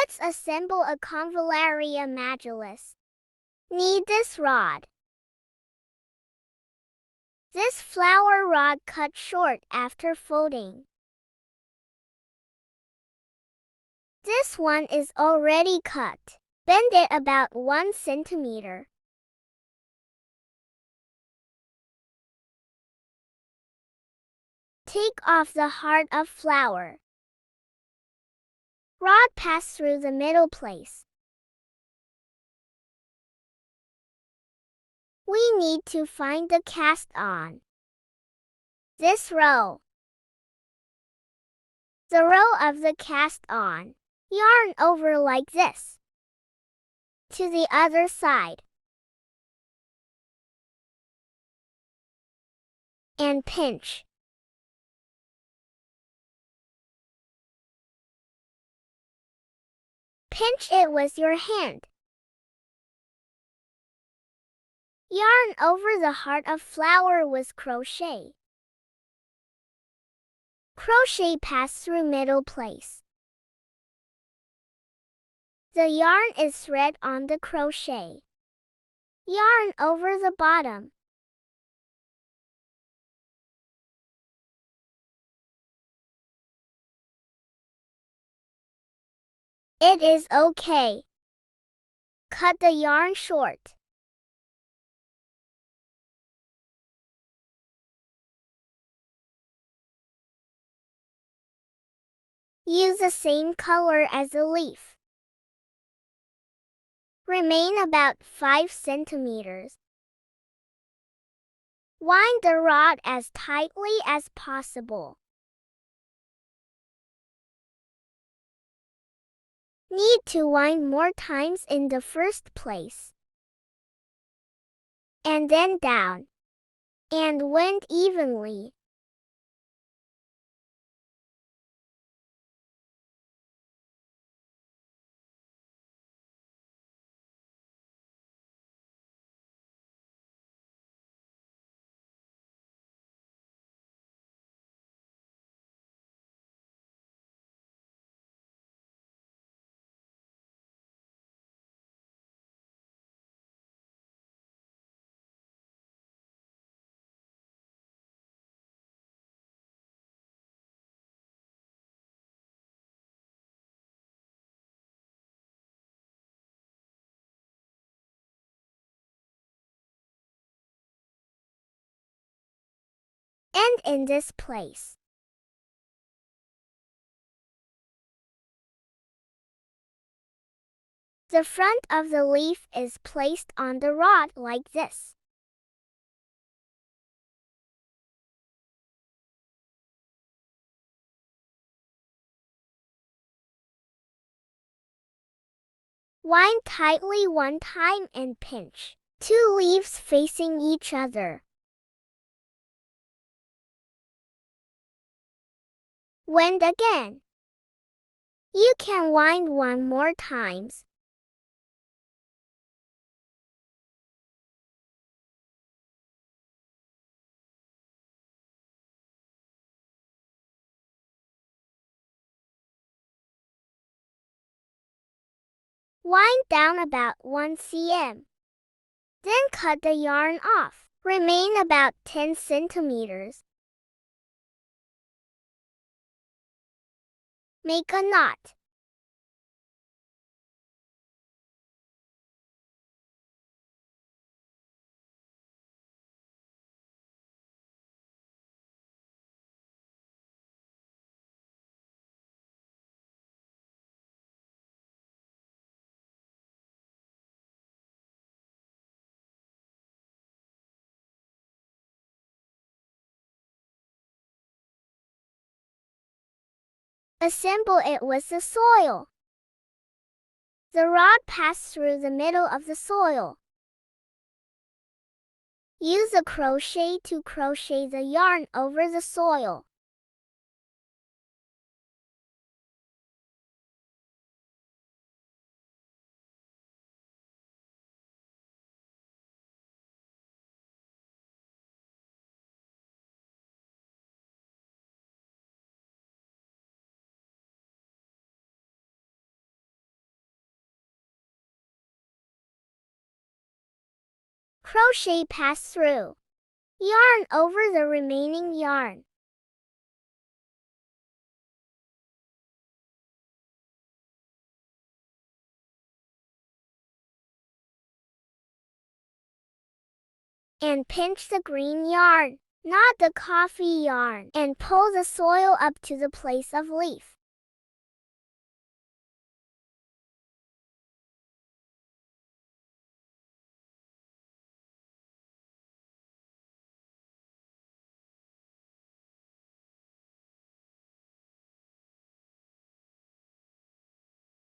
Let's assemble a convallaria majalis. Need this rod. This flower rod cut short after folding. This one is already cut. Bend it about 1 centimeter. Take off the heart of flower. Rod pass through the middle place. We need to find the cast on this row. The row of the cast on. Yarn over like this. To the other side. And pinch. Pinch it with your hand. Yarn over the heart of flower with crochet. Crochet pass through middle place. The yarn is thread on the crochet. Yarn over the bottom. It is okay. Cut the yarn short. Use the same color as the leaf. Remain about 5 centimeters. Wind the rod as tightly as possible. Need to wind more times in the first place. And then down. And wind evenly. End in this place. The front of the leaf is placed on the rod like this. Wind tightly one time and pinch. 2 leaves facing each other. Wind again. You can wind 1 more times. Wind down about 1 cm. Then cut the yarn off. Remain about 10 centimeters. Make a knot. Assemble it with the soil. The rod passed through the middle of the soil. Use a crochet to crochet the yarn over the soil. Crochet pass through. Yarn over the remaining yarn. And pinch the green yarn, not the coffee yarn, and pull the soil up to the place of leaf.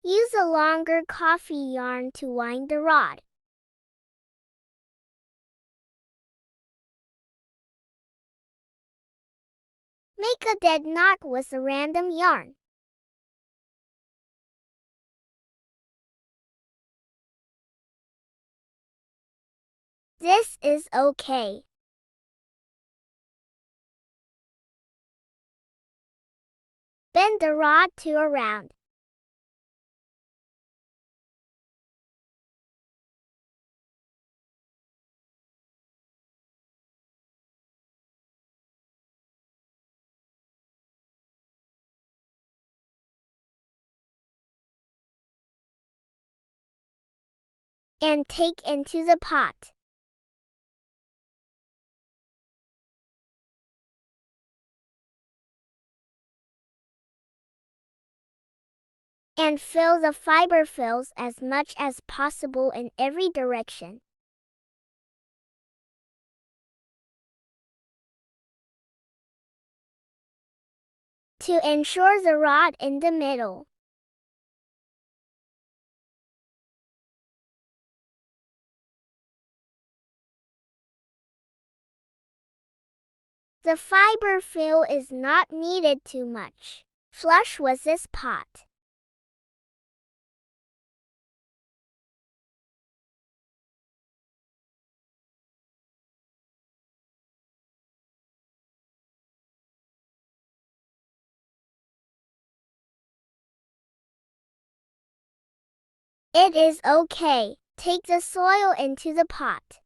Use a longer coffee yarn to wind the rod. Make a dead knot with a random yarn. This is okay. Bend the rod to around. And take into the pot. And fill the fiber fills as much as possible in every direction. To ensure the rod in the middle. The fiber fill is not needed too much. Flush with this pot. It is okay. Take the soil into the pot.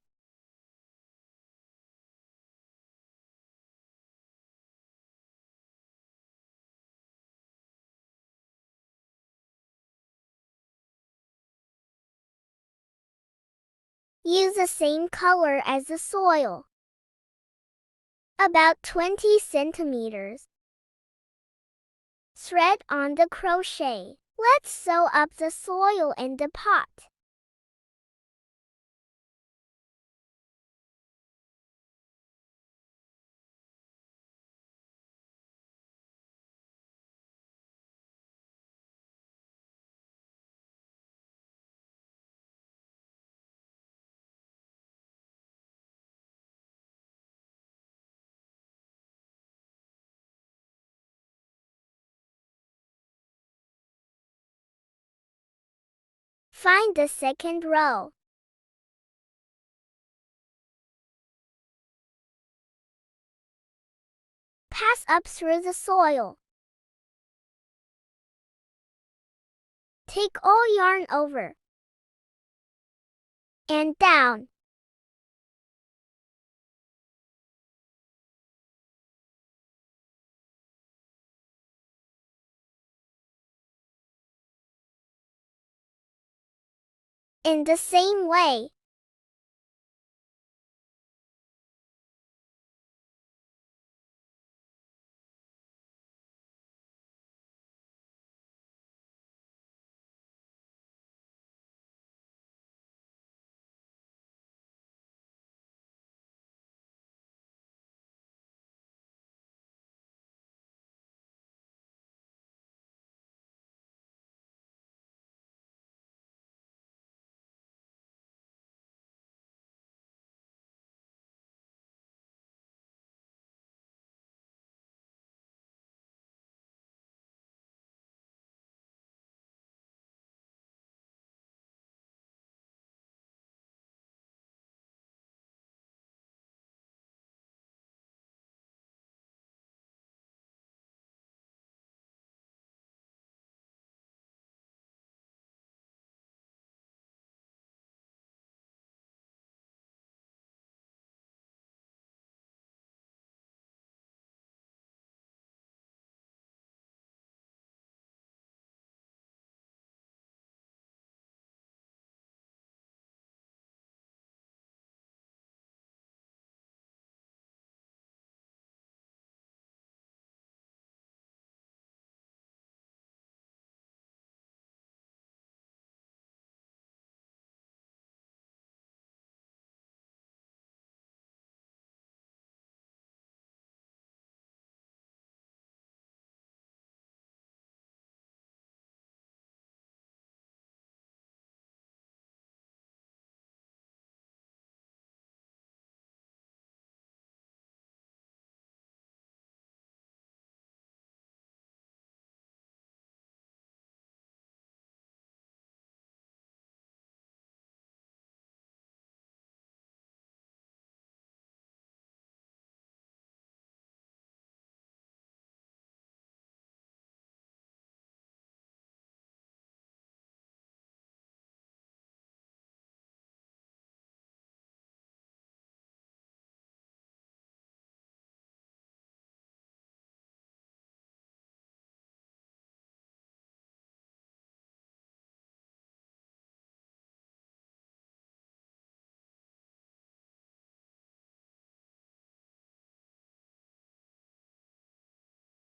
Use the same color as the soil. About 20 centimeters. Thread on the crochet. Let's sew up the soil in the pot. Find the second row. Pass up through the soil. Take all yarn over. And down. In the same way.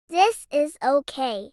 This is okay.